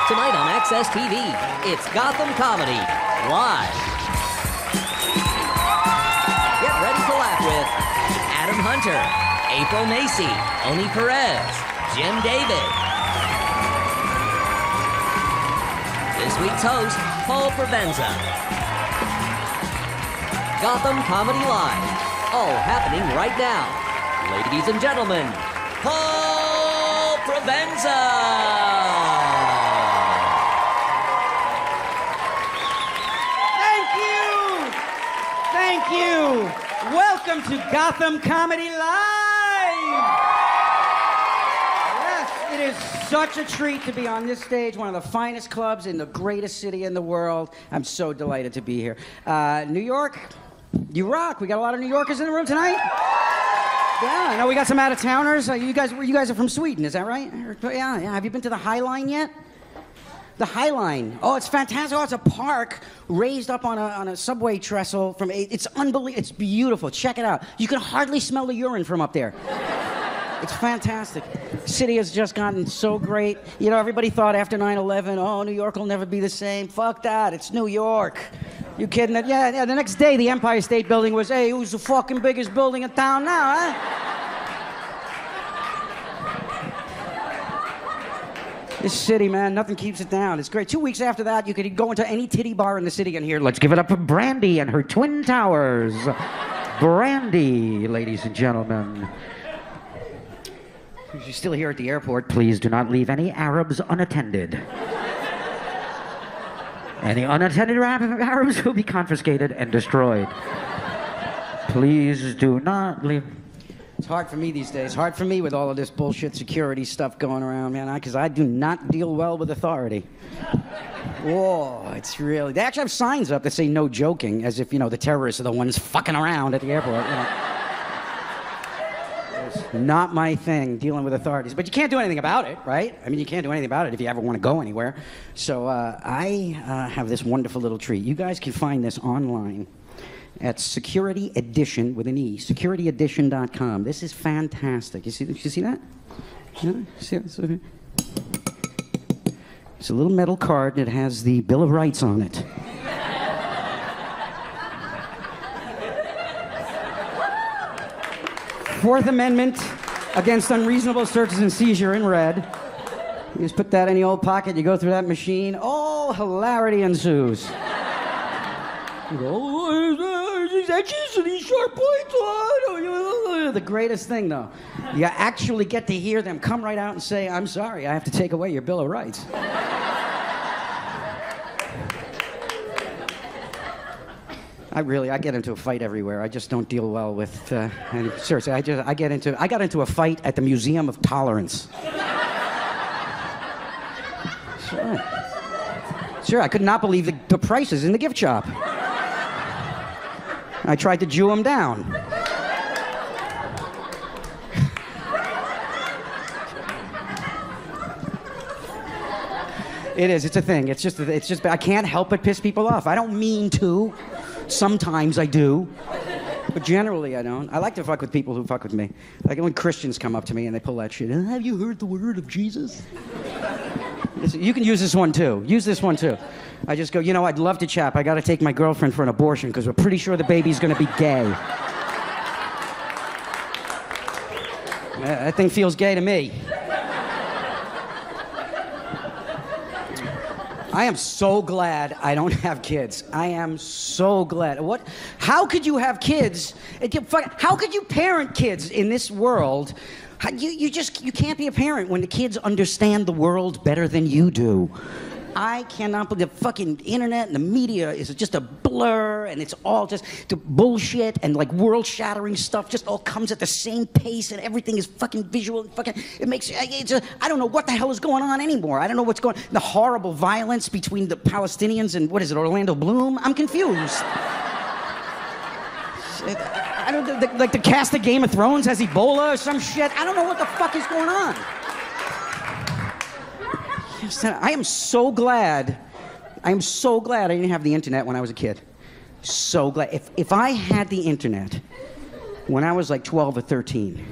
Tonight on Access TV, it's Gotham Comedy Live. Get ready to laugh with Adam Hunter, April Macy, Oni Perez, Jim David. This week's host, Paul Provenza. Gotham Comedy Live, all happening right now. Ladies and gentlemen, Paul Provenza. Thank you. Welcome to Gotham Comedy Live. Yes, it is such a treat to be on this stage, one of the finest clubs in the greatest city in the world. I'm so delighted to be here. New York, you rock. We got a lot of New Yorkers in the room tonight. Yeah, I know we got some out-of-towners. You guys are from Sweden, is that right? Yeah. Have you been to the High Line yet? The High Line. Oh, it's fantastic. Oh, it's a park raised up on a subway trestle. It's unbelievable. It's beautiful. Check it out. You can hardly smell the urine from up there. It's fantastic. City has just gotten so great. You know, everybody thought after 9/11, oh, New York will never be the same. Fuck that. It's New York. You kidding? Yeah. The next day, the Empire State Building was, hey, who's the fucking biggest building in town now, huh? This city, man, nothing keeps it down. It's great. 2 weeks after that, you could go into any titty bar in the city and hear, let's give it up for Brandy and her Twin Towers. Brandy, ladies and gentlemen. If you're still here at the airport, please do not leave any Arabs unattended. Any unattended Arabs will be confiscated and destroyed. Please do not leave. It's hard for me these days. Hard for me with all of this bullshit security stuff going around, man, because I do not deal well with authority. Whoa, it's really... They actually have signs up that say no joking, as if, you know, the terrorists are the ones fucking around at the airport, you know. It's not my thing, dealing with authorities. But you can't do anything about it, right? I mean, you can't do anything about it if you ever want to go anywhere. So I have this wonderful little treat. You guys can find this online at Security Edition with an E, securityedition.com. This is fantastic. You see that? Yeah, see that? It's a little metal card and it has the Bill of Rights on it. Fourth Amendment against unreasonable searches and seizure in red. You just put that in the old pocket, you go through that machine, all hilarity ensues. You go, oh, these edges and these sharp points. Oh, the greatest thing, though. You actually get to hear them come right out and say, I'm sorry, I have to take away your Bill of Rights. I get into a fight everywhere. I just don't deal well with, and seriously, I got into a fight at the Museum of Tolerance. Sure, I could not believe the prices in the gift shop. I tried to Jew him down. It's a thing. It's just, I can't help but piss people off. I don't mean to. Sometimes I do. But generally I don't. I like to fuck with people who fuck with me. Like when Christians come up to me and they pull that shit. Have you heard the word of Jesus? You can use this one too. Use this one too. I just go, you know, I'd love to chat. I got to take my girlfriend for an abortion because we're pretty sure the baby's going to be gay. That thing feels gay to me. I am so glad I don't have kids. I am so glad. How could you have kids? How could you parent kids in this world? You can't be a parent when the kids understand the world better than you do. I cannot believe the fucking internet and the media is just a blur, and it's all just the bullshit and like world-shattering stuff just all comes at the same pace, and everything is fucking visual and fucking, I don't know what the hell is going on anymore. I don't know what's going on. The horrible violence between the Palestinians and, what is it, Orlando Bloom? I'm confused. I don't, like the cast of Game of Thrones has Ebola or some shit. I don't know what the fuck is going on. I am so glad I didn't have the internet when I was a kid. So glad. If I had the internet when I was like 12 or 13,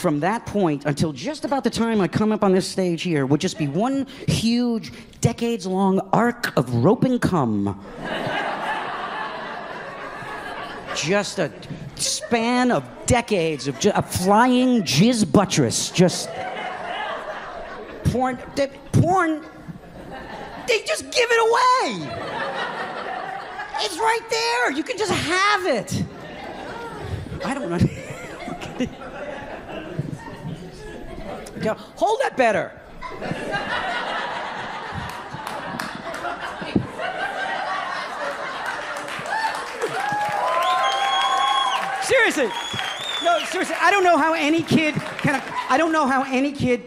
from that point until just about the time I come up on this stage here would just be one huge, decades-long arc of rope and cum. Just a span of decades of a flying jizz buttress. Just porn. They just give it away. It's right there. You can just have it. I don't know. Hold that better. Seriously. No, seriously, I don't know how any kid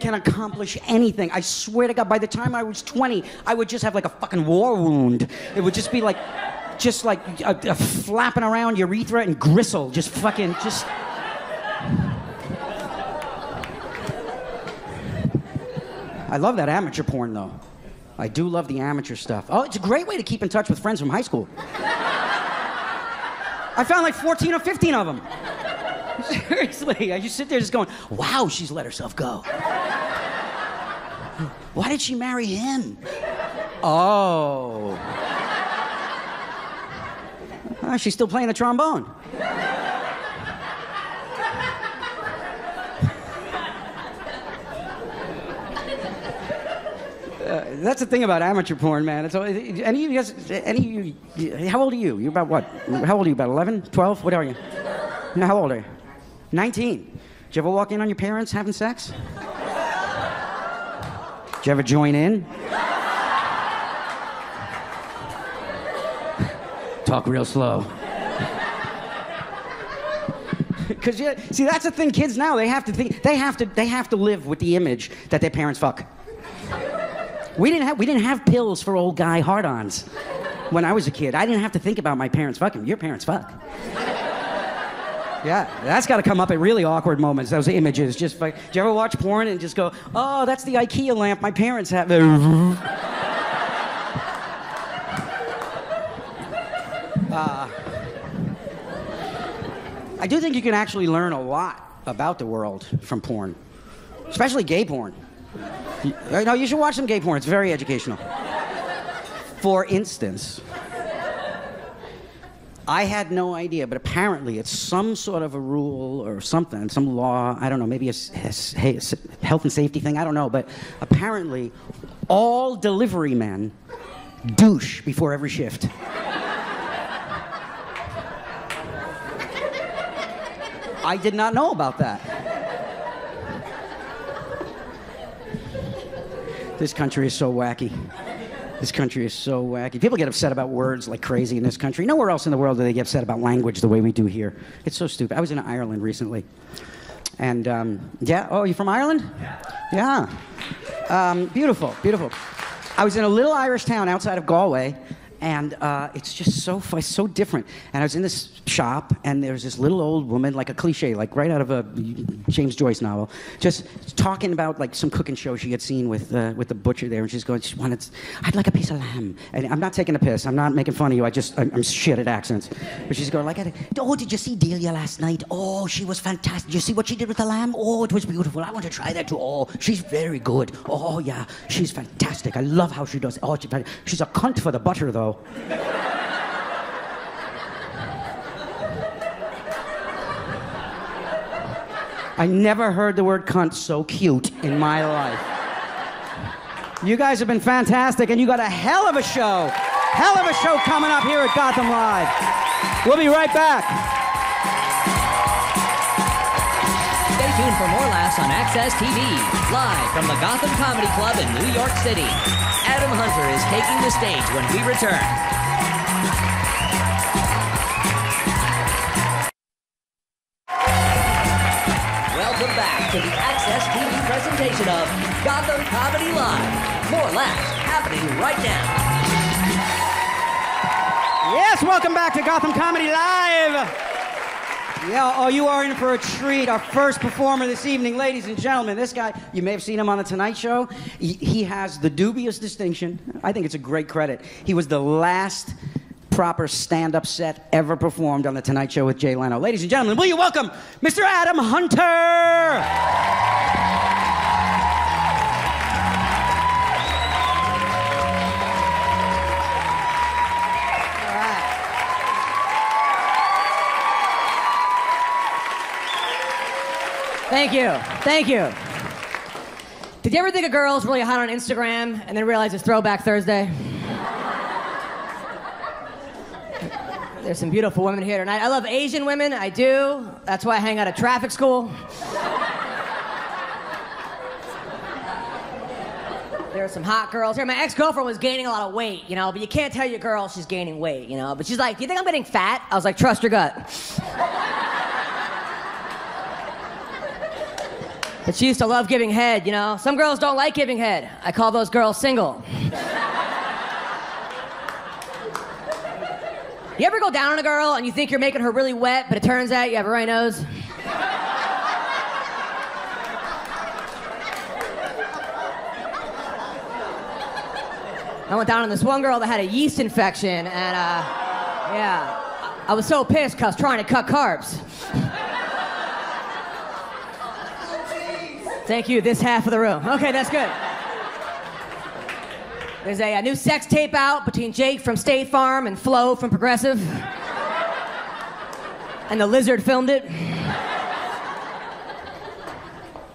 can accomplish anything. I swear to God, by the time I was 20, I would just have like a fucking war wound. It would just be like a flapping around urethra and gristle, just fucking, just. I love that amateur porn, though. I do love the amateur stuff. Oh, it's a great way to keep in touch with friends from high school. I found like 14 or 15 of them. Seriously, I just sit there just going, wow, she's let herself go. Why did she marry him? Oh. She's still playing the trombone. That's the thing about amateur porn, man. It's always, any of you guys, how old are you? You're about what? How old are you? About 11, 12? What are you? No, how old are you? 19. Did you ever walk in on your parents having sex? Did you ever join in? Talk real slow. Because see, that's the thing. Kids now, they have to think. They have to live with the image that their parents fuck. We didn't have pills for old guy hard-ons when I was a kid. I didn't have to think about my parents fucking. Your parents fuck. Yeah, that's got to come up at really awkward moments. Those images, just like, do you ever watch porn and just go, "Oh, that's the IKEA lamp my parents have." I do think you can actually learn a lot about the world from porn, especially gay porn. No, you should watch some gay porn. It's very educational. For instance, I had no idea, but apparently it's some sort of a rule or something, some law, I don't know, maybe a health and safety thing, I don't know, but apparently all delivery men douche before every shift. I did not know about that. This country is so wacky. This country is so wacky. People get upset about words like crazy in this country. Nowhere else in the world do they get upset about language the way we do here. It's so stupid. I was in Ireland recently. And, yeah, oh, you from Ireland? Yeah. Beautiful, beautiful. I was in a little Irish town outside of Galway, and it's just so different. And I was in this shop, and there was this little old woman, like a cliche, like right out of a James Joyce novel, just talking about like some cooking show she had seen with the butcher there, and she's going, I'd like a piece of lamb. And I'm not taking a piss. I'm not making fun of you. I'm shit at accents. But she's going like, oh, did you see Delia last night? Oh, she was fantastic. Did you see what she did with the lamb? Oh, it was beautiful. I want to try that too. Oh, she's very good. Oh, yeah, she's fantastic. I love how she does it. Oh, she's a cunt for the butter, though. I never heard the word cunt so cute in my life. You guys have been fantastic, and you got a hell of a show. Hell of a show coming up here at Gotham Live. We'll be right back. Stay tuned for more laughs on Access TV, live from the Gotham Comedy Club in New York City. Adam Hunter is taking the stage when we return. Welcome back to the Access TV presentation of Gotham Comedy Live. More laughs happening right now. Yes, welcome back to Gotham Comedy Live. Yeah, oh, you are in for a treat. Our first performer this evening, ladies and gentlemen. This guy, you may have seen him on The Tonight Show. He has the dubious distinction. I think it's a great credit. He was the last proper stand-up set ever performed on The Tonight Show with Jay Leno. Ladies and gentlemen, will you welcome Mr. Adam Hunter? Thank you. Thank you. Did you ever think a girl's really hot on Instagram and then realize it's Throwback Thursday? There's some beautiful women here tonight. I love Asian women, I do. That's why I hang out at traffic school. There are some hot girls here. My ex-girlfriend was gaining a lot of weight, you know, but you can't tell your girl she's gaining weight, you know. But she's like, do you think I'm getting fat? I was like, trust your gut. But she used to love giving head, you know. Some girls don't like giving head. I call those girls single. You ever go down on a girl and you think you're making her really wet, but it turns out you have a runny nose? I went down on this one girl that had a yeast infection, and yeah, I was so pissed because I was trying to cut carbs. Thank you, this half of the room. Okay, that's good. There's a new sex tape out between Jake from State Farm and Flo from Progressive. And the Lizard filmed it.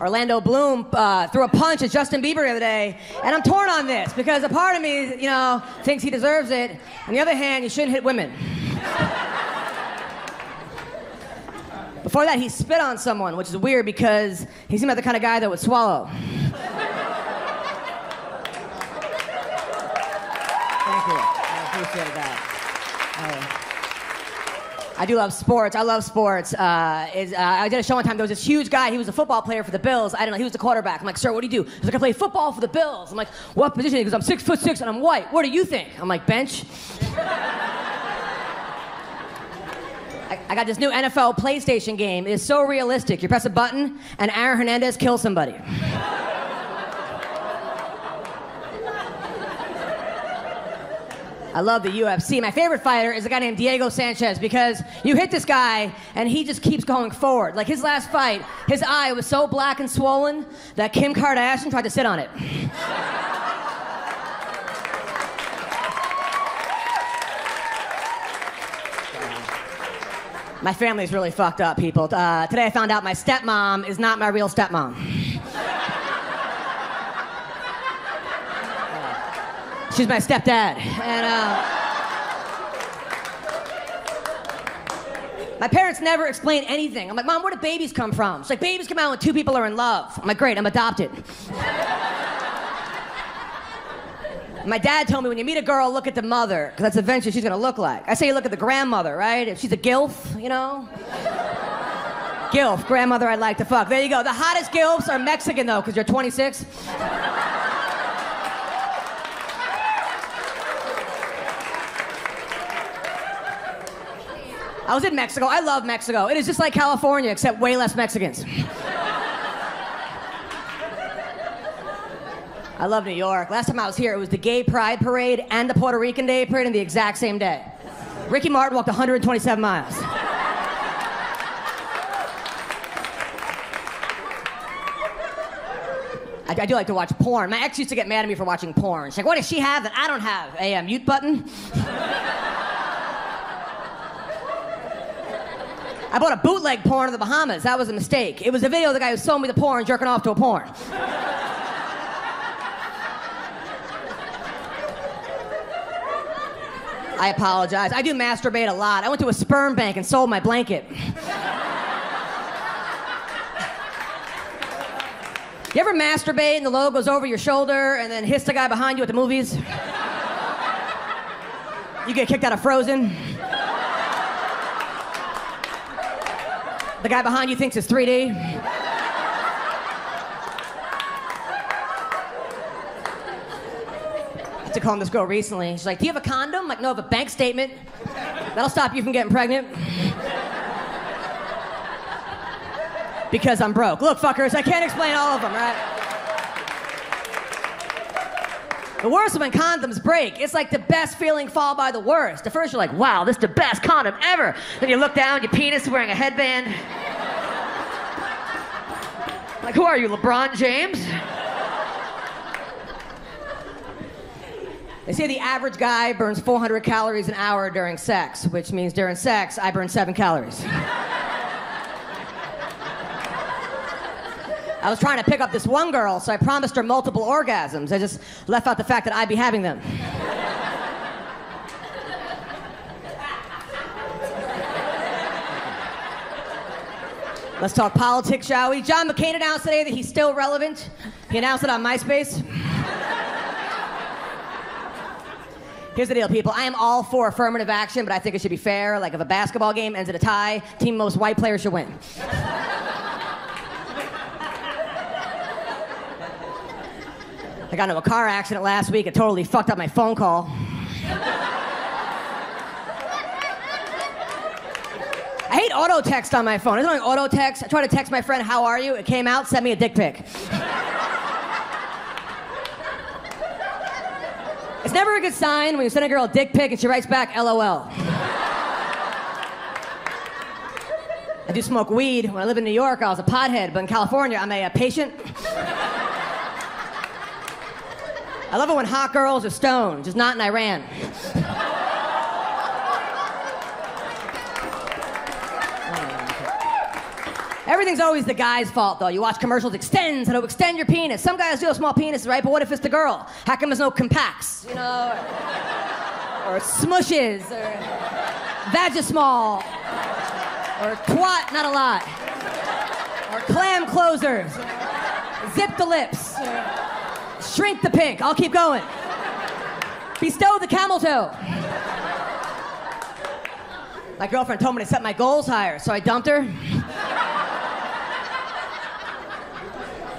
Orlando Bloom threw a punch at Justin Bieber the other day, and I'm torn on this because a part of me, you know, thinks he deserves it. On the other hand, you shouldn't hit women. Before that, he spit on someone, which is weird because he seemed like the kind of guy that would swallow. Thank you. I appreciate that. I do love sports. I love sports. I did a show one time. There was this huge guy. He was a football player for the Bills. I don't know. He was the quarterback. I'm like, sir, what do you do? He's like, I play football for the Bills. I'm like, what position? He goes, I'm 6'6" and I'm white. What do you think? I'm like, bench. I got this new NFL PlayStation game. It's so realistic. You press a button, and Aaron Hernandez kills somebody. I love the UFC. My favorite fighter is a guy named Diego Sanchez because you hit this guy, and he just keeps going forward. Like his last fight, his eye was so black and swollen that Kim Kardashian tried to sit on it. My family's really fucked up, people. Today I found out my stepmom is not my real stepmom. She's my stepdad. And my parents never explain anything. I'm like, Mom, where do babies come from? She's like, babies come out when two people are in love. I'm like, great, I'm adopted. My dad told me when you meet a girl, look at the mother, because that's eventually she's gonna look like. I say you look at the grandmother, right? If she's a gilf, you know? Gilf, grandmother I'd like to fuck. There you go. The hottest gilfs are Mexican, though, because you're 26. I was in Mexico. I love Mexico. It is just like California, except way less Mexicans. I love New York. Last time I was here, it was the Gay Pride Parade and the Puerto Rican Day Parade in the exact same day. Ricky Martin walked 127 miles. I do like to watch porn. My ex used to get mad at me for watching porn. She's like, what does she have that I don't have? A mute button? I bought a bootleg porn in the Bahamas. That was a mistake. It was a video of the guy who sold me the porn jerking off to a porn. I apologize. I do masturbate a lot. I went to a sperm bank and sold my blanket. You ever masturbate and the load goes over your shoulder and then hiss the guy behind you at the movies? You get kicked out of Frozen. The guy behind you thinks it's 3D. I had to call this girl recently. She's like, do you have a condom? I'm like, no, I have a bank statement. That'll stop you from getting pregnant. Because I'm broke. Look, fuckers, I can't explain all of them, right? The worst is when condoms break. It's like the best feeling followed by the worst. At first you're like, wow, this is the best condom ever. Then you look down, your penis is wearing a headband. Like, who are you, LeBron James? They say the average guy burns 400 calories an hour during sex, which means during sex, I burn 7 calories. I was trying to pick up this one girl, so I promised her multiple orgasms. I just left out the fact that I'd be having them. Let's talk politics, shall we? John McCain announced today that he's still relevant. He announced it on MySpace. Here's the deal, people. I am all for affirmative action, but I think it should be fair. Like if a basketball game ends in a tie, team most white players should win. I got into a car accident last week. It totally fucked up my phone call. I hate auto text on my phone. Isn't it auto text? I tried to text my friend, how are you? It came out, sent me a dick pic. It's never a good sign when you send a girl a dick pic and she writes back, LOL. I do smoke weed. When I live in New York, I was a pothead, but in California, I'm a patient. I love it when hot girls are stoned, just not in Iran. Everything's always the guy's fault, though. You watch commercials, extends, how to extend your penis. Some guys do have small penises, right? But what if it's the girl? How come there's no compacts, you know? Or smushes, or vagismall, or twat, not a lot. Or clam closers, zip the lips, shrink the pink. I'll keep going. Bestow the camel toe. My girlfriend told me to set my goals higher, so I dumped her.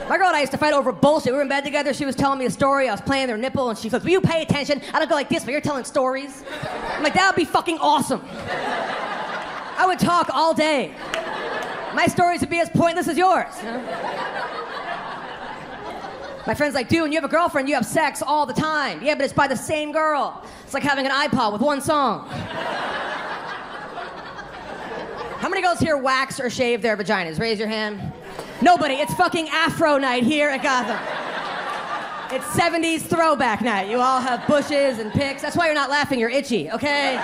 My girl and I used to fight over bullshit. We were in bed together. She was telling me a story. I was playing their nipple, and she goes, will you pay attention? I don't go like this, but you're telling stories. I'm like, that would be fucking awesome. I would talk all day. My stories would be as pointless as yours. You know? My friend's like, dude, when you have a girlfriend, you have sex all the time. Yeah, but it's by the same girl. It's like having an iPod with one song. How many girls here wax or shave their vaginas? Raise your hand. Nobody. It's fucking Afro night here at Gotham. It's 70s throwback night. You all have bushes and pics. That's why you're not laughing. You're itchy, okay?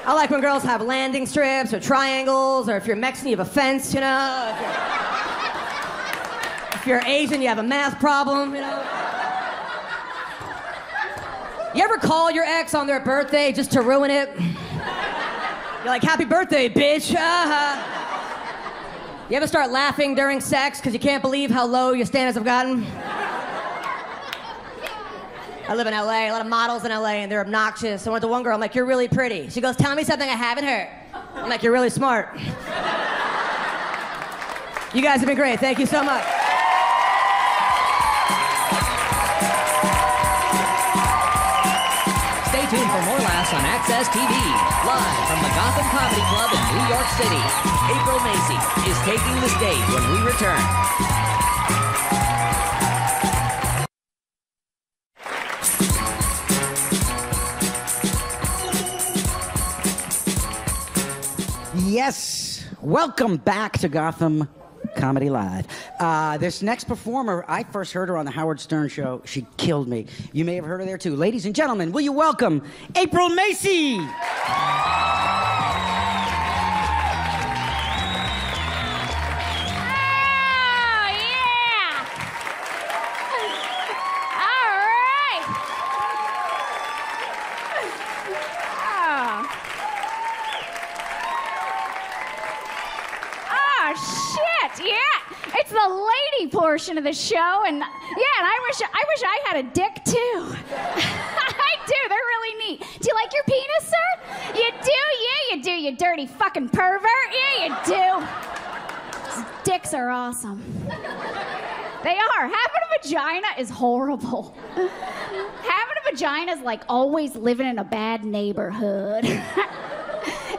I like when girls have landing strips or triangles, or if you're Mexican, you have a fence, you know? If you're Asian, you have a math problem, you know? You ever call your ex on their birthday just to ruin it? You're like, happy birthday, bitch. You ever start laughing during sex because you can't believe how low your standards have gotten? I live in LA, a lot of models in LA, and they're obnoxious. I went to one girl, I'm like, you're really pretty. She goes, tell me something I haven't heard. I'm like, you're really smart. You guys have been great. Thank you so much. Stay tuned for more laughs on Access TV. Live from the Gotham Comedy Club in New York City, April Macy is taking the stage when we return. Yes, welcome back to Gotham Comedy Live. This next performer, I first heard her on the Howard Stern Show. She killed me. You may have heard her there too. Ladies and gentlemen, will you welcome April Macy? It's the lady portion of the show, and yeah, and I wish I had a dick too. I do. They're really neat. Do you like your penis, sir? You do? Yeah, you do. You dirty fucking pervert. Yeah, you do. Dicks are awesome. They are. Having a vagina is horrible. Having a vagina is like always living in a bad neighborhood.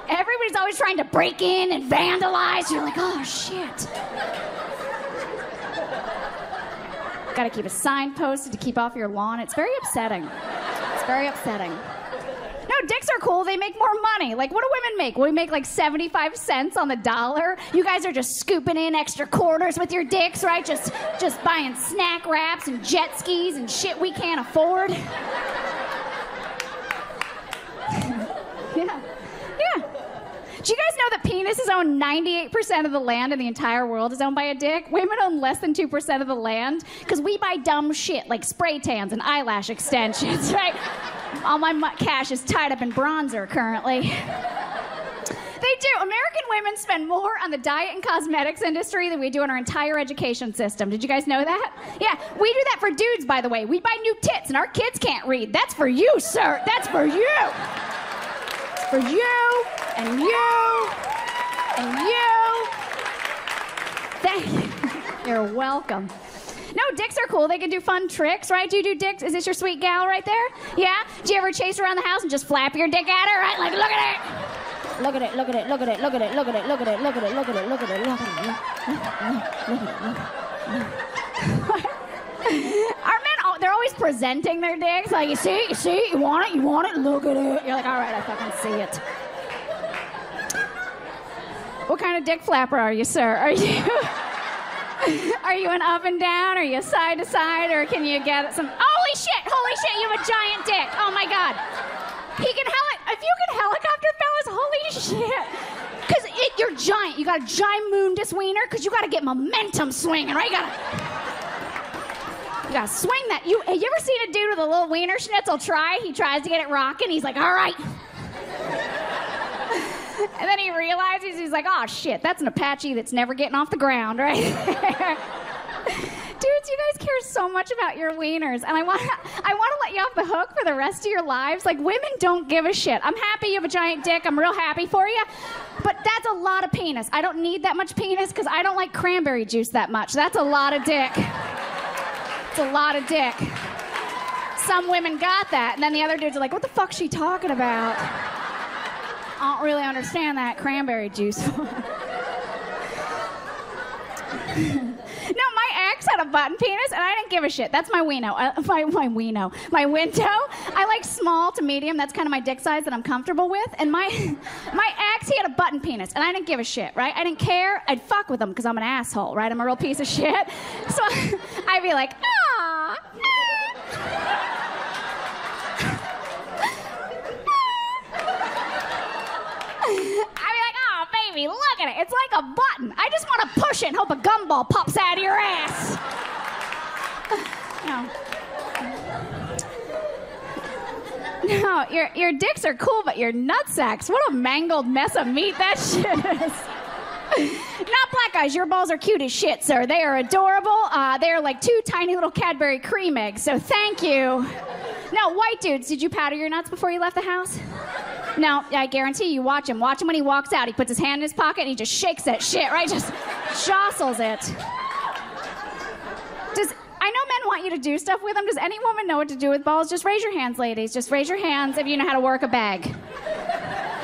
Everybody's always always trying to break in and vandalize. You're like, oh, shit. Gotta keep a sign posted to keep off your lawn. It's very upsetting. It's very upsetting. No, dicks are cool. They make more money. Like, what do women make? We make like 75 cents on the dollar. You guys are just scooping in extra quarters with your dicks, right? Just buying snack wraps and jet skis and shit we can't afford. Yeah. Do you guys know that penises own 98% of the land in the entire world is owned by a dick? Women own less than 2% of the land because we buy dumb shit like spray tans and eyelash extensions, right? All my cash is tied up in bronzer currently. They do. American women spend more on the diet and cosmetics industry than we do on our entire education system. Did you guys know that? Yeah, we do that for dudes, by the way. We buy new tits and our kids can't read. That's for you, sir. That's for you. It's for you and you and you. Thank you. You're welcome. No, dicks are cool. They can do fun tricks, right? Do you do dicks? Is this your sweet gal right there? Yeah? Do you ever chase around the house and just flap your dick at her, right? Like, look at it. Look at it, look at it, look at it, look at it, look at it, look at it, look at it, look at it, look at it, look at it. Our men, they're always presenting their dicks. Like, you see, you want it, look at it. You're like, all right, I fucking see it. What kind of dick flapper are you, sir? Are you an up and down? Are you side to side? Or can you get some... Holy shit, you have a giant dick. Oh my God. If you can helicopter, fellas, holy shit. Because you're giant. You got a giant Mundus wiener because you got to get momentum swinging, right? You got to swing that. Have you ever seen a dude with a little wiener schnitzel try? He tries to get it rocking. He's like, all right. And then he realizes, he's like, oh shit, that's an Apache that's never getting off the ground, right? Dudes, you guys care so much about your wieners, and I want to let you off the hook for the rest of your lives. Like, women don't give a shit. I'm happy you have a giant dick. I'm real happy for you. But that's a lot of penis. I don't need that much penis because I don't like cranberry juice that much. That's a lot of dick. It's a lot of dick. Some women got that, and then the other dudes are like, what the fuck's she talking about? I don't really understand that cranberry juice. No, my ex had a button penis, and I didn't give a shit. That's my wiener. My window. I like small to medium. That's kind of my dick size that I'm comfortable with. And my ex, he had a button penis, and I didn't give a shit, right? I didn't care. I'd fuck with him because I'm an asshole, right? I'm a real piece of shit. So I'd be like, ah. Look at it. It's like a button. I just want to push it and hope a gumball pops out of your ass. No, your dicks are cool, but your nutsacks, what a mangled mess of meat that shit is. Not black guys. Your balls are cute as shit, sir. They are adorable. They are like 2 tiny little Cadbury cream eggs, so thank you. No, white dudes, did you powder your nuts before you left the house? No, I guarantee you, watch him. Watch him when he walks out. He puts his hand in his pocket and he just shakes that shit, right? Just jostles it. I know men want you to do stuff with them. Does any woman know what to do with balls? Just raise your hands, ladies. Just raise your hands if you know how to work a bag.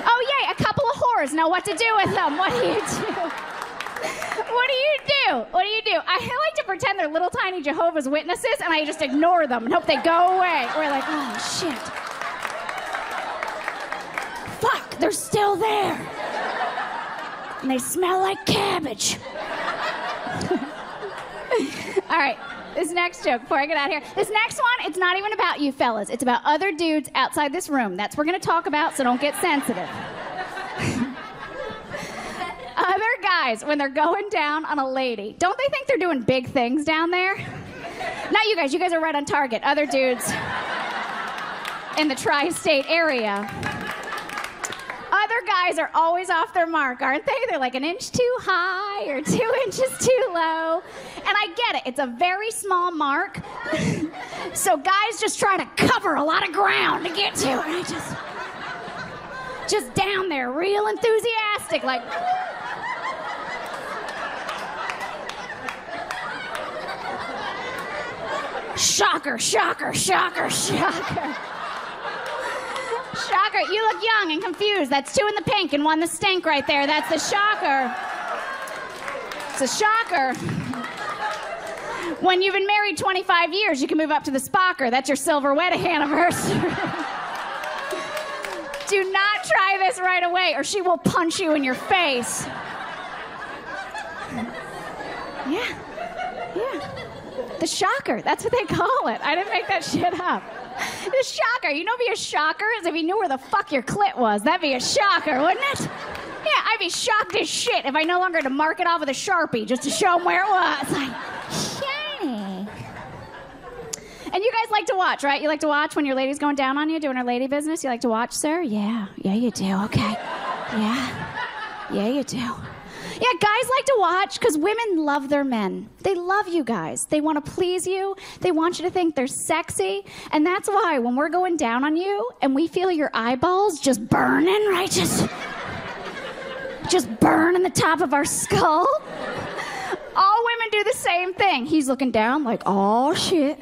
Oh, yay, a couple of whores know what to do with them. What do you do? What do you do? What do you do? I like to pretend they're little tiny Jehovah's Witnesses, and I just ignore them and hope they go away. We're like, oh, shit. Fuck, they're still there. And they smell like cabbage. All right, this next joke, before I get out of here. This next one, it's not even about you fellas. It's about other dudes outside this room. That's what we're going to talk about, so don't get sensitive. Other guys, when they're going down on a lady, don't they think they're doing big things down there? Not you guys. You guys are right on target. Other dudes in the tri-state area. Other guys are always off their mark, aren't they? They're like an inch too high or 2 inches too low. And I get it. It's a very small mark. So guys just try to cover a lot of ground to get to. And I just down there, real enthusiastic, like... Shocker, shocker, shocker, shocker. Shocker. You look young and confused. That's 2 in the pink and 1 the stink right there. That's the shocker. It's a shocker. When you've been married 25 years, you can move up to the spocker. That's your silver wedding anniversary. Do not try this right away, or she will punch you in your face. Yeah. The shocker. That's what they call it. I didn't make that shit up. The shocker. You know, be a shocker is if you knew where the fuck your clit was. That'd be a shocker, wouldn't it? Yeah, I'd be shocked as shit if I no longer had to mark it off with a Sharpie just to show them where it was. Like, yay. And you guys like to watch, right? You like to watch when your lady's going down on you, doing her lady business? You like to watch, sir? Yeah, you do. Okay. Yeah, you do. Yeah, guys like to watch because women love their men. They love you guys. They want to please you. They want you to think they're sexy. And that's why when we're going down on you and we feel your eyeballs just burning, right? Just burn in the top of our skull. All women do the same thing. He's looking down like, oh, shit.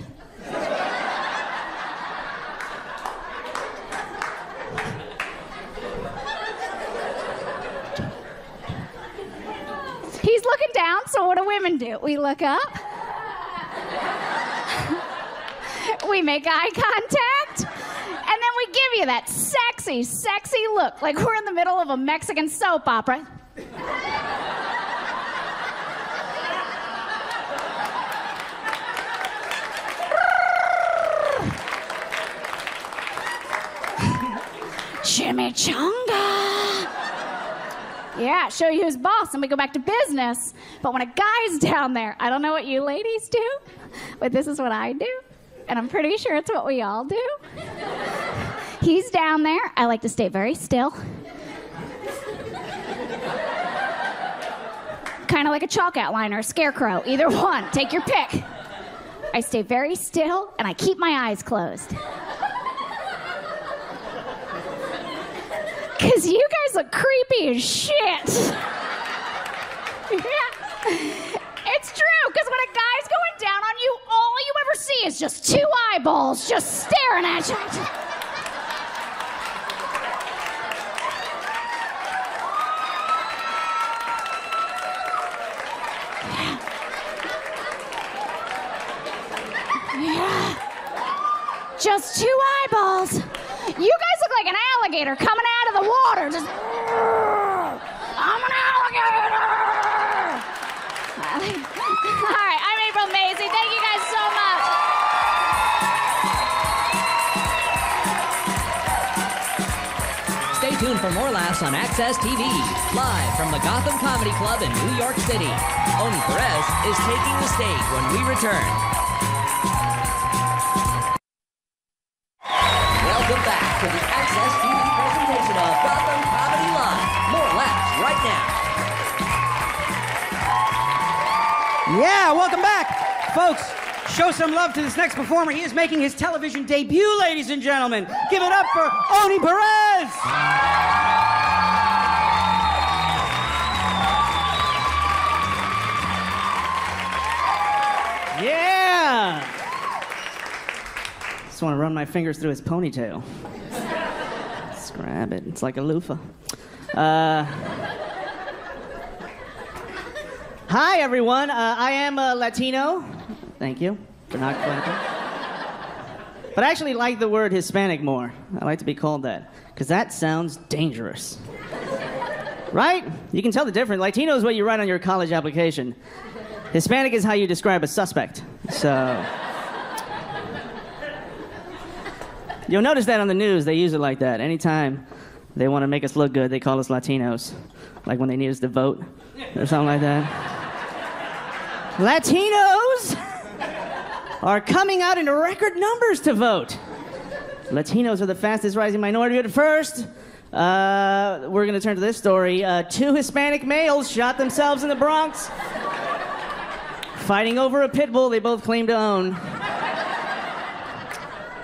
He's looking down, so what do women do? We look up. We make eye contact. And then we give you that sexy, sexy look, like we're in the middle of a Mexican soap opera. Chimichanga. Yeah, show you who's boss, and we go back to business. But when a guy's down there, I don't know what you ladies do, but this is what I do. And I'm pretty sure it's what we all do. He's down there. I like to stay very still. Kind of like a chalk outline or a scarecrow. Either one. Take your pick. I stay very still, and I keep my eyes closed. Because you guys look creepy as shit. Yeah. It's true, because when a guy's going down on you, all you ever see is just 2 eyeballs just staring at you. Yeah. Just 2 eyeballs. You guys look like an alligator coming out of the water. Just, I'm an alligator. All right, I'm April Macy. Thank you guys so much. Stay tuned for more laughs on Access TV. Live from the Gotham Comedy Club in New York City, Oni Perez is taking the stage when we return. Welcome back to the Access TV presentation of Gotham Comedy Live. More laughs right now. Yeah, welcome back. Folks, show some love to this next performer. He is making his television debut, ladies and gentlemen. Give it up for Oni Perez. Yeah. Just want to run my fingers through his ponytail. Just grab it. It's like a loofah. Hi, everyone. I am a Latino. Thank you for not clapping. But I actually like the word Hispanic more. I like to be called that, because that sounds dangerous. Right? You can tell the difference. Latino is what you write on your college application. Hispanic is how you describe a suspect. So you'll notice that on the news, they use it like that. Anytime they want to make us look good, they call us Latinos. Like when they need us to vote or something like that. Latinos are coming out in record numbers to vote. Latinos are the fastest rising minority at first. We're going to turn to this story. 2 Hispanic males shot themselves in the Bronx, fighting over a pit bull they both claim to own.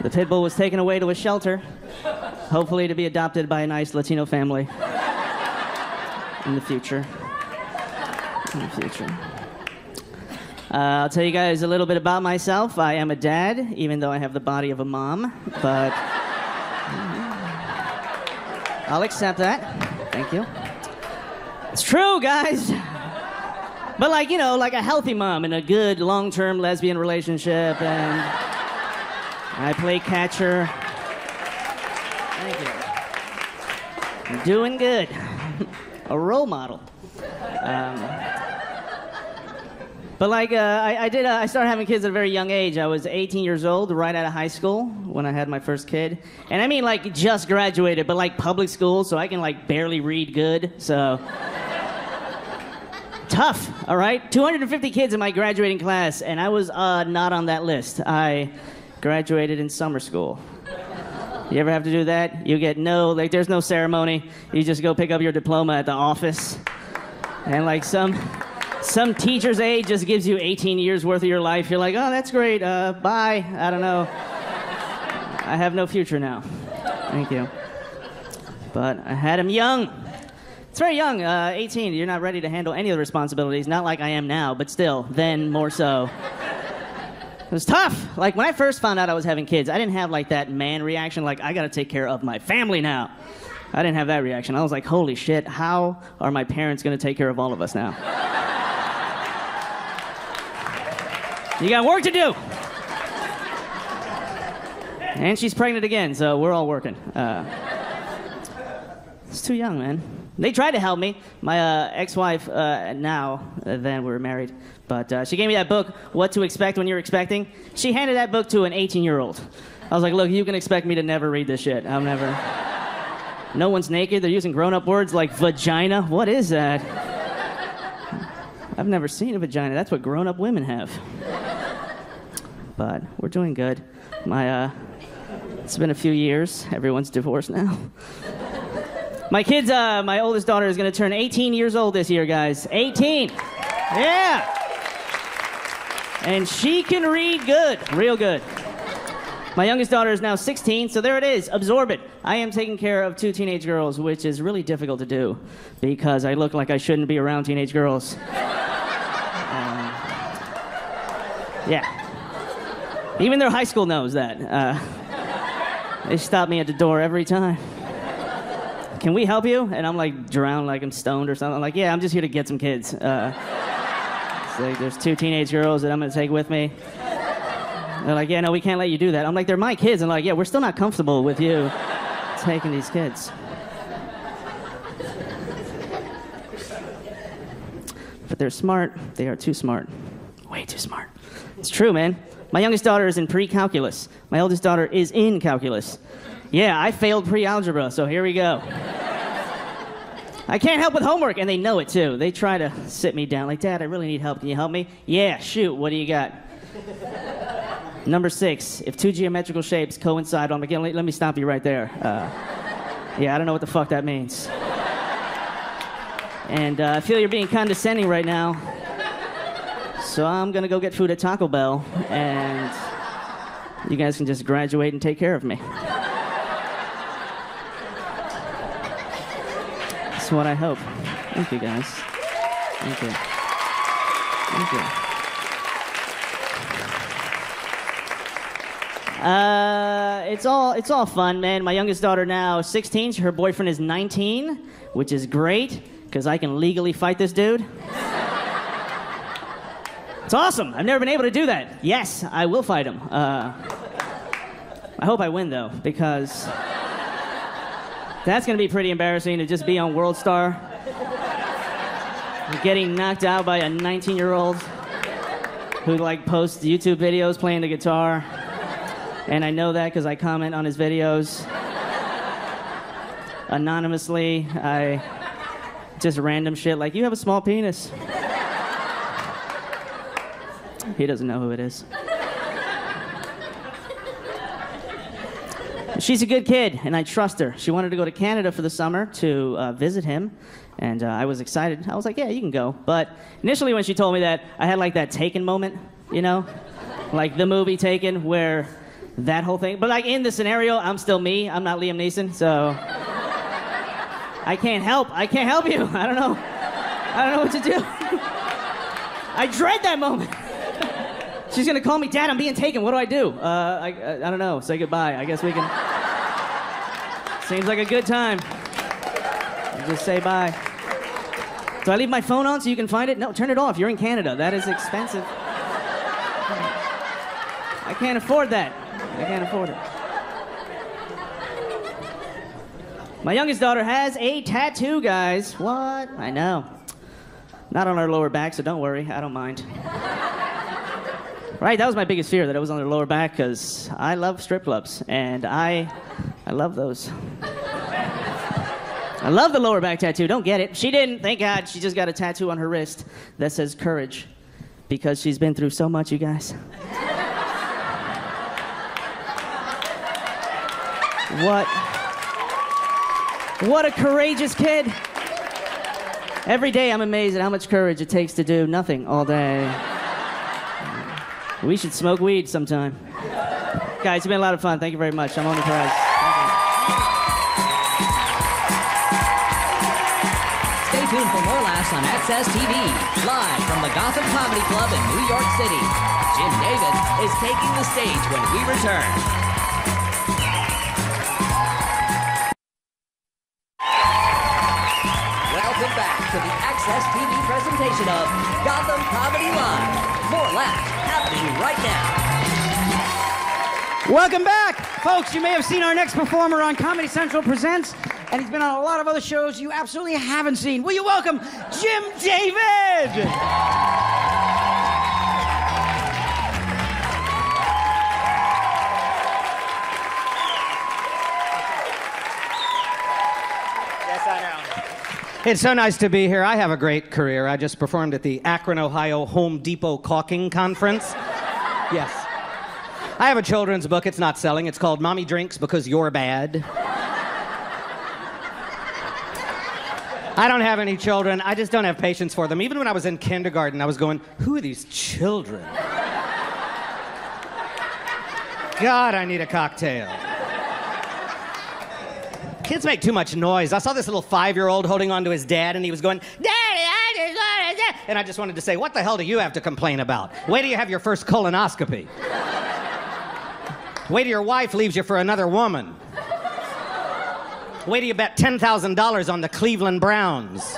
The pit bull was taken away to a shelter, hopefully to be adopted by a nice Latino family in the future. I'll tell you guys a little bit about myself. I am a dad, even though I have the body of a mom, but I'll accept that. Thank you. It's true, guys. But like, you know, like a healthy mom in a good long-term lesbian relationship, and I play catcher. Thank you. I'm doing good. A role model. But like, I started having kids at a very young age. I was 18 years old, right out of high school, when I had my first kid. And I mean, like, just graduated, but like public school, so I can like barely read good, so. Tough, all right? 250 kids in my graduating class, and I was not on that list. I graduated in summer school. You ever have to do that? You get there's no ceremony. You just go pick up your diploma at the office. And like some teacher's aide just gives you 18 years worth of your life. You're like, oh, that's great. Bye. I don't know. I have no future now. Thank you. But I had him young. It's very young, 18. You're not ready to handle any of the responsibilities. Not like I am now, but still, then more so. It was tough. Like, when I first found out I was having kids, I didn't have, like, that man reaction, like, I gotta take care of my family now. I didn't have that reaction. I was like, holy shit, how are my parents gonna take care of all of us now? You got work to do. And she's pregnant again, so we're all working. It's too young, man. They tried to help me. My ex-wife, then we're married, but she gave me that book, What to Expect When You're Expecting. She handed that book to an 18-year-old. I was like, look, you can expect me to never read this shit. I'm never... No one's naked. They're using grown-up words like vagina. What is that? I've never seen a vagina. That's what grown-up women have. But we're doing good. It's been a few years. Everyone's divorced now. My kids, my oldest daughter is going to turn 18 years old this year, guys. 18. Yeah. And she can read good, real good. My youngest daughter is now 16, so there it is. Absorb it. I am taking care of 2 teenage girls, which is really difficult to do because I look like I shouldn't be around teenage girls. Yeah. Even their high school knows that. They stop me at the door every time. Can we help you? And I'm like drowned, like I'm stoned or something. I'm like, yeah, I'm just here to get some kids. It's like, there's 2 teenage girls that I'm gonna take with me. They're like, yeah, no, we can't let you do that. I'm like, they're my kids. I'm like, yeah, we're still not comfortable with you taking these kids. But they're smart. They are too smart. Way too smart. It's true, man. My youngest daughter is in pre-calculus. My oldest daughter is in calculus. Yeah, I failed pre-algebra, so here we go. I can't help with homework, and they know it, too. They try to sit me down, like, Dad, I really need help. Can you help me? Yeah, shoot, what do you got? Number 6, if 2 geometrical shapes coincide, I'm like, let me stop you right there. Yeah, I don't know what the fuck that means. And I feel you're being condescending right now. So I'm gonna go get food at Taco Bell, and you guys can just graduate and take care of me. That's what I hope. Thank you, guys. Thank you. Thank you. It's all fun, man. My youngest daughter now 16. Her boyfriend is 19, which is great because I can legally fight this dude. It's awesome. I've never been able to do that. Yes, I will fight him. I hope I win, though, because that's going to be pretty embarrassing to just be on World Star, getting knocked out by a 19-year-old who, like, posts YouTube videos playing the guitar. And I know that because I comment on his videos. Anonymously, I just random shit like, you have a small penis. He doesn't know who it is. She's a good kid, and I trust her. She wanted to go to Canada for the summer to visit him, and I was excited. I was like, yeah, you can go. But initially when she told me that, I had like that Taken moment, you know? Like the movie Taken, where that whole thing. But like in the scenario, I'm still me. I'm not Liam Neeson, so I can't help you. I don't know what to do. I dread that moment. She's gonna call me, Dad, I'm being taken. What do I do? I don't know. Say goodbye. I guess we can. Seems like a good time. just say bye. Do I leave my phone on so you can find it? No, turn it off. You're in Canada. That is expensive. I can't afford that. I can't afford it. My youngest daughter has a tattoo, guys. What? I know. Not on her lower back, so don't worry. I don't mind. Right, that was my biggest fear, that it was on her lower back, because I love strip clubs, and I love those. I love the lower back tattoo. Don't get it. She didn't. Thank God. She just got a tattoo on her wrist that says courage, because she's been through so much, you guys. What a courageous kid. Every day I'm amazed at how much courage it takes to do nothing all day. We should smoke weed sometime. Guys, it's been a lot of fun. Thank you very much. I'm Oni Perez. Stay tuned for more laughs on Access TV, live from the Gotham Comedy Club in New York City. Jim David is taking the stage when we return. Welcome back to the Access TV presentation of Gotham Comedy Live. More laughs happening right now. Welcome back, folks. You may have seen our next performer on Comedy Central Presents, and he's been on a lot of other shows you absolutely haven't seen. Will you welcome Jim David? It's so nice to be here. I have a great career. I just performed at the Akron, Ohio Home Depot Caulking Conference. Yes. I have a children's book. It's not selling. It's called Mommy Drinks Because You're Bad. I don't have any children. I just don't have patience for them. Even when I was in kindergarten, I was going, who are these children? God, I need a cocktail. Kids make too much noise. I saw this little 5-year-old holding on to his dad, and he was going, Daddy, I just want to... And I just wanted to say, what the hell do you have to complain about? Wait till you have your first colonoscopy. Wait till your wife leaves you for another woman. Wait till you bet $10,000 on the Cleveland Browns.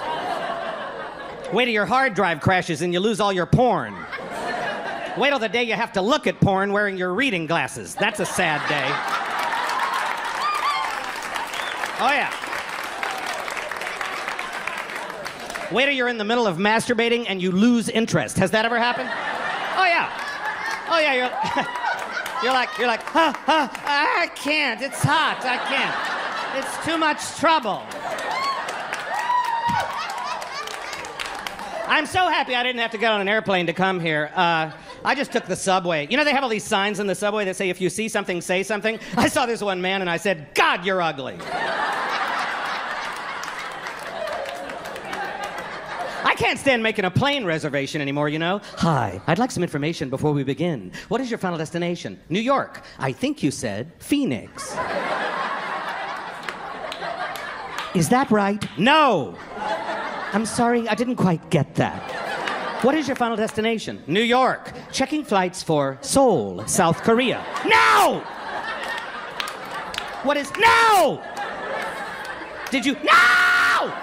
Wait till your hard drive crashes and you lose all your porn. Wait till the day you have to look at porn wearing your reading glasses. That's a sad day. Oh, yeah. Wait till you're in the middle of masturbating and you lose interest. Has that ever happened? Oh, yeah. Oh, yeah, you're like, I can't. It's hot. I can't. It's too much trouble. I'm so happy I didn't have to get on an airplane to come here. I just took the subway. You know, they have all these signs in the subway that say, if you see something, say something. I saw this one man and I said, God, you're ugly. I can't stand making a plane reservation anymore, you know? Hi, I'd like some information before we begin. What is your final destination? New York. I think you said Phoenix. Is that right? No. I'm sorry, I didn't quite get that. What is your final destination? New York. Checking flights for Seoul, South Korea. No! What is... No! Did you... No!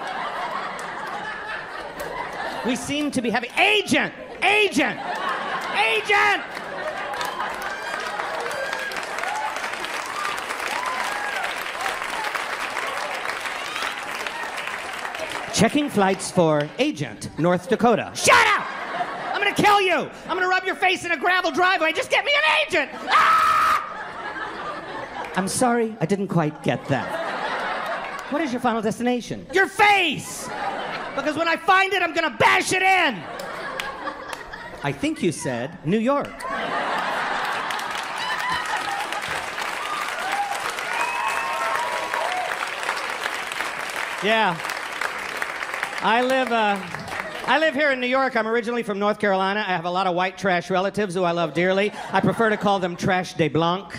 We seem to be having... Agent! Agent! Agent! Checking flights for Agent, North Dakota. Shut up! I'm gonna kill you! I'm gonna rub your face in a gravel driveway. Just get me an agent! Ah! I'm sorry, I didn't quite get that. What is your final destination? Your face! Because when I find it, I'm gonna bash it in! I think you said New York. Yeah. I live here in New York. I'm originally from North Carolina. I have a lot of white trash relatives who I love dearly. I prefer to call them trash de blanc.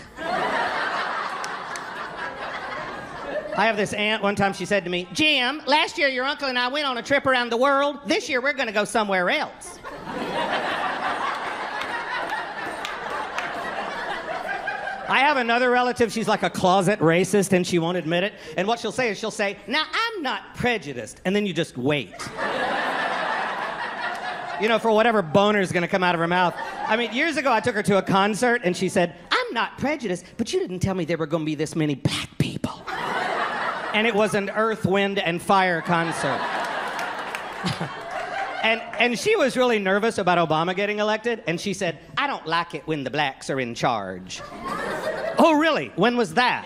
I have this aunt, one time she said to me, Jim, last year your uncle and I went on a trip around the world. This year we're going to go somewhere else. I have another relative, she's like a closet racist and she won't admit it. And what she'll say is she'll say, now I'm I'm not prejudiced. And then you just wait. You know, for whatever boner's gonna come out of her mouth. I mean, years ago I took her to a concert and she said, I'm not prejudiced, but you didn't tell me there were gonna be this many black people. And it was an Earth, Wind, and Fire concert. And she was really nervous about Obama getting elected, and she said, I don't like it when the blacks are in charge. Oh, really? When was that?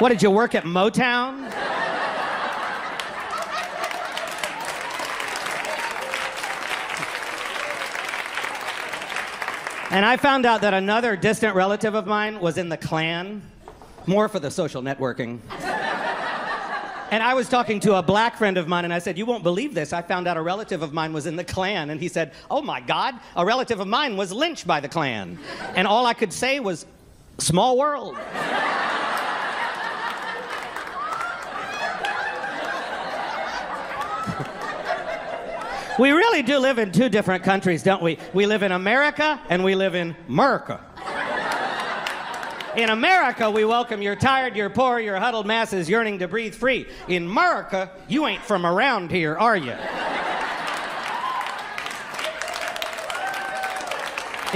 What, did you work at Motown? And I found out that another distant relative of mine was in the Klan, more for the social networking. And I was talking to a black friend of mine, and I said, you won't believe this. I found out a relative of mine was in the Klan. And he said, oh, my God, a relative of mine was lynched by the Klan. And all I could say was, small world. We really do live in two different countries, don't we? We live in America, and we live in Merca. In America, we welcome your tired, your poor, your huddled masses yearning to breathe free. In America, you ain't from around here, are you?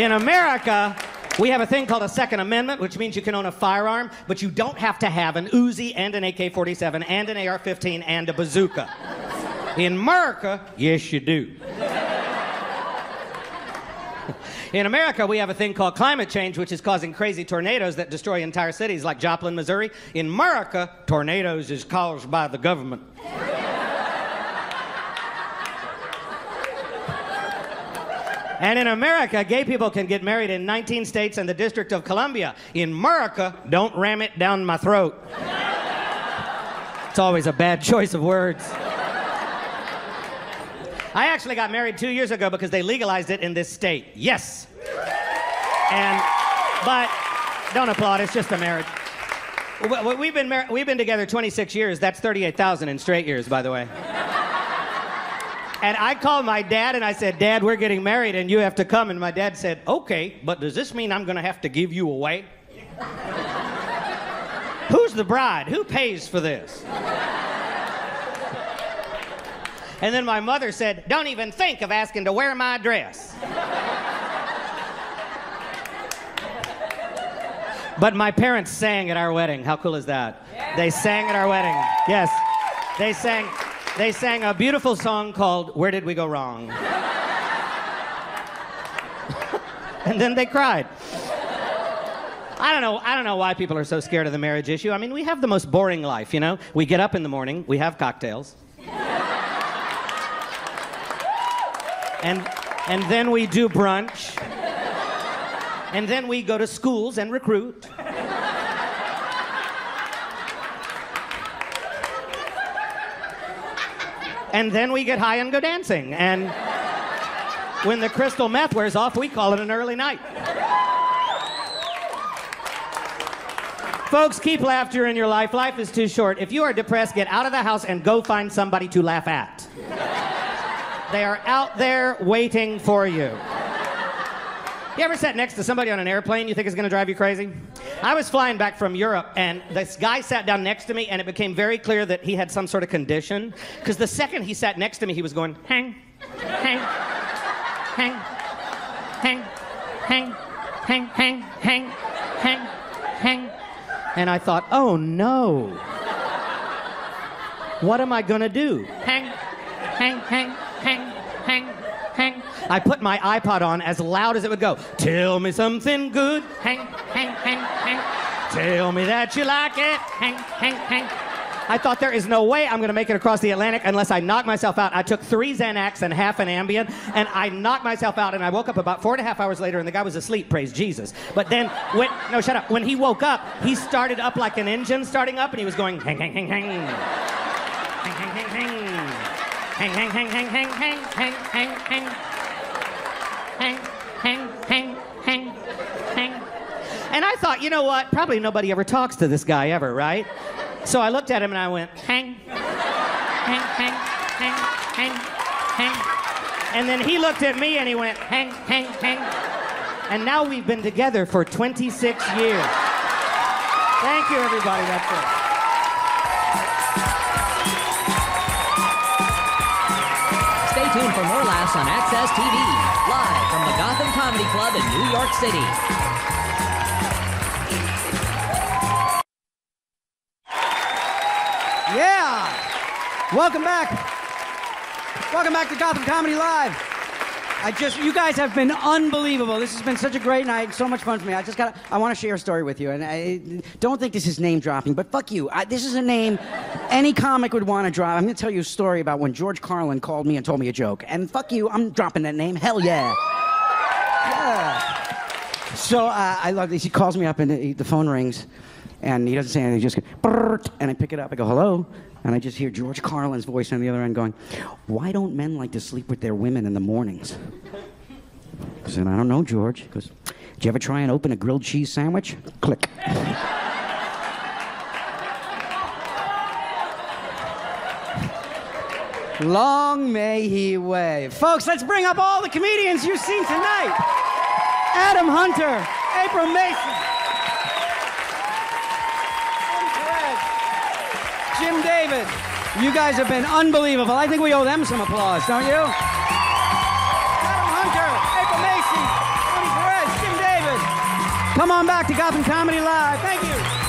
In America, we have a thing called a Second Amendment, which means you can own a firearm, but you don't have to have an Uzi and an AK-47 and an AR-15 and a bazooka. In America, yes, you do. In America, we have a thing called climate change, which is causing crazy tornadoes that destroy entire cities like Joplin, Missouri. In America, tornadoes is caused by the government. And in America, gay people can get married in 19 states and the District of Columbia. In America, don't ram it down my throat. It's always a bad choice of words. I actually got married 2 years ago because they legalized it in this state. Yes. But don't applaud, it's just a marriage. We've been together 26 years. That's 38,000 in straight years, by the way. And I called my dad and I said, Dad, we're getting married and you have to come. And my dad said, okay, but does this mean I'm gonna have to give you away? Who's the bride? Who pays for this? And then my mother said, don't even think of asking to wear my dress. But my parents sang at our wedding. How cool is that? Yeah. They sang at our wedding. Yes. They sang a beautiful song called Where Did We Go Wrong? And then they cried. I don't know why people are so scared of the marriage issue. I mean, we have the most boring life, you know? We get up in the morning, we have cocktails. And then we do brunch. And then we go to schools and recruit. And then we get high and go dancing. And when the crystal meth wears off, we call it an early night. Folks, keep laughter in your life. Life is too short. If you are depressed, get out of the house and go find somebody to laugh at. They are out there waiting for you. You ever sat next to somebody on an airplane you think is going to drive you crazy? I was flying back from Europe, and this guy sat down next to me, and it became very clear that he had some sort of condition. Because the second he sat next to me, he was going, hang, hang, hang, hang, hang, hang, hang, hang, hang, hang. And I thought, oh no. What am I going to do? Hang, hang, hang, hang, hang, hang. I put my iPod on as loud as it would go. Tell me something good. Hang, hang, hang, hang. Tell me that you like it. Hang, hang, hang. I thought there is no way I'm going to make it across the Atlantic unless I knock myself out. I took 3 Xanax and half an Ambien, and I knocked myself out, and I woke up about 4.5 hours later, and the guy was asleep, praise Jesus. But then, no, shut up. When he woke up, he started up like an engine starting up, and he was going, hang, hang, hang, hang. Hang, hang, hang, hang. Hang, hang, hang, hang, hang, hang, hang, hang, hang. Hang, hang, hang, hang, hang. And I thought, you know what? Probably nobody ever talks to this guy ever, right? So I looked at him and I went, hang, hang, hang, hang, hang, hang. And then he looked at me and he went, hang, hang, hang. And now we've been together for 26 years. Thank you, everybody. That's it. Stay tuned for more laughs on Access TV, live from the Gotham Comedy Club in New York City. Yeah! Welcome back. Welcome back to Gotham Comedy Live. You guys have been unbelievable. This has been such a great night, so much fun for me. I want to share a story with you, and I don't think this is name dropping, but fuck you. This is a name any comic would want to drop. I'm going to tell you a story about when George Carlin called me and told me a joke, and fuck you, I'm dropping that name. Hell yeah. Yeah. So I love this. He calls me up, and the phone rings, and he doesn't say anything. He just goes, and I pick it up. I go, hello? And I just hear George Carlin's voice on the other end going, why don't men like to sleep with their women in the mornings? I said, I don't know, George. He goes, did you ever try and open a grilled cheese sandwich? Click. Long may he wave. Folks, let's bring up all the comedians you've seen tonight. Adam Hunter, April Mason, Jim David. You guys have been unbelievable. I think we owe them some applause, don't you? Adam Hunter, April Mason, Tony Perez, Jim David. Come on back to Gotham Comedy Live. Thank you.